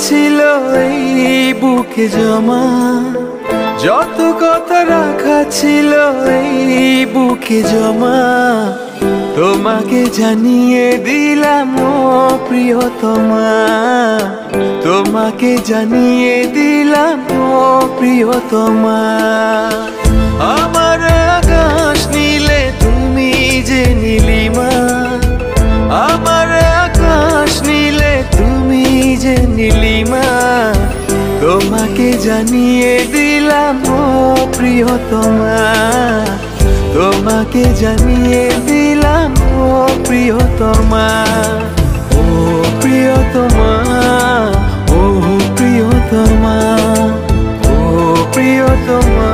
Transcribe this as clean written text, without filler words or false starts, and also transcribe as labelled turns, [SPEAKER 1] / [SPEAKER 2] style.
[SPEAKER 1] ছিল এই বুকে জমা, যত কথা রাখা ছিল এই বুকে জমা, তোমাকে জানিয়ে দিলাম ও প্রিয়তমা, তোমাকে জানিয়ে দিলাম ও প্রিয়তমা। আমার আকাশ নীলে তুমি যে নীলিমা, আমার আকাশ নীলে তুমি যে নীলিমা, তোমাকে জানিয়ে দিলাম ও প্রিয়তমা, তোমাকে জানিয়ে দিলাম ও প্রিয়তমা, ও প্রিয়তমা, ও প্রিয়তমা, ও প্রিয়তমা।